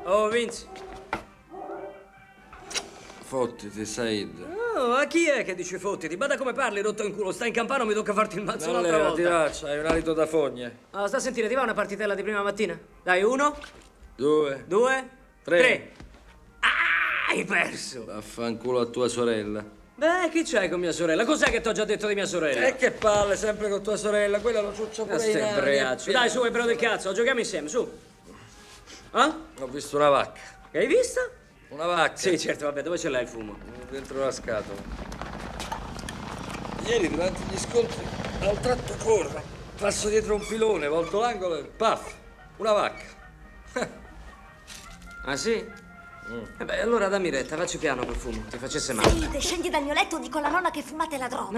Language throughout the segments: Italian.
Oh, Vince. Fottiti, Said. Oh, a chi è che dice fottiti? Bada come parli, rotto in culo. Stai in campano, mi tocca farti il mazzo Non un'altra levati, volta. va, hai un alito da fogne. Oh, sta a sentire, ti va una partitella di prima mattina? Dai, 1, 2, 2, 3. 3. Ah, hai perso. Vaffanculo a tua sorella. Beh, chi c'hai con mia sorella? Cos'è che t'ho già detto di mia sorella? E che palle, sempre con tua sorella, quella lo ciuccia pure in Stai aria. breaccio. Dai, su, è però del cazzo, giochiamo insieme, su. Ah? Ho visto una vacca. Che hai visto? Una vacca. Sì, certo, vabbè, dove ce l'hai il fumo? Dentro la scatola. Ieri durante gli scontri al tratto corro, passo dietro un pilone, volto l'angolo e paf, una vacca. Ah, sì? Beh, allora dammi retta, facci piano col fumo, ti facesse male. Said, scendi dal mio letto, dico alla nonna che fumate la droga.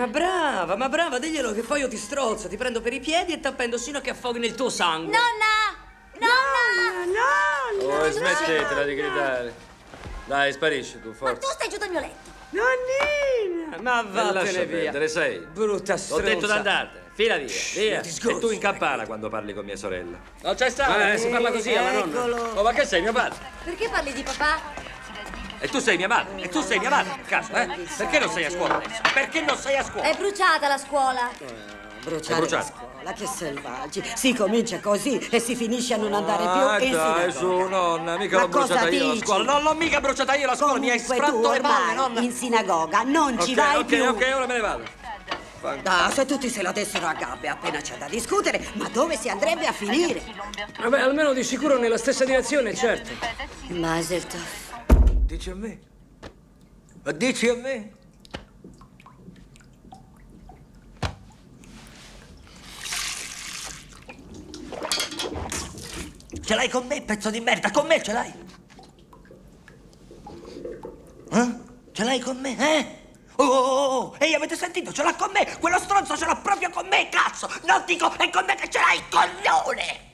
Ma brava, diglielo che poi io ti strozzo, ti prendo per i piedi e t'appendo sino a che affoghi nel tuo sangue. Nonna! Nonna! Oh, smettetela di gridare. Dai, sparisci tu, Ma forza. tu stai giù dal mio letto. Nonnina! Ma Lascia vattene via. perdere, sei. Brutta Ho stronza. detto di andartene. Fila via, via. ti E sgozzo. tu in campana quando parli con mia sorella. Non c'è stato. Si parla così alla nonna. Oh, ma che sei, mio padre? Perché parli di papà? E tu sei mia madre. E tu sei mia madre. Caso, eh? Perché non sei a scuola adesso? Perché non sei a scuola? È bruciata la scuola. Bruciare È bruciata. la scuola, che selvaggi. Si comincia così e si finisce a non andare più in dai, su, sinagoga. nonna, mica Ma l'ho bruciata cosa io la dici? scuola. Non l'ho mica bruciata io la scuola, mi hai Comunque tu sfratto le balle, ormai nonna. in sinagoga non ci vai ok, più. ok, ora me ne vado. Ah, se tutti se la dessero a gabbia appena c'è da discutere, ma dove si andrebbe a finire? Vabbè, almeno di sicuro nella stessa direzione, certo. Mazel tov. Dici a me? Ma dici a me? Ce l'hai con me, pezzo di merda? Con me ce l'hai? Ce l'hai con me, eh? Oh, ehi, avete sentito? Ce l'ha con me! Quello stronzo ce l'ha proprio con me, cazzo! Non dico, è con me che ce l'hai, coglione!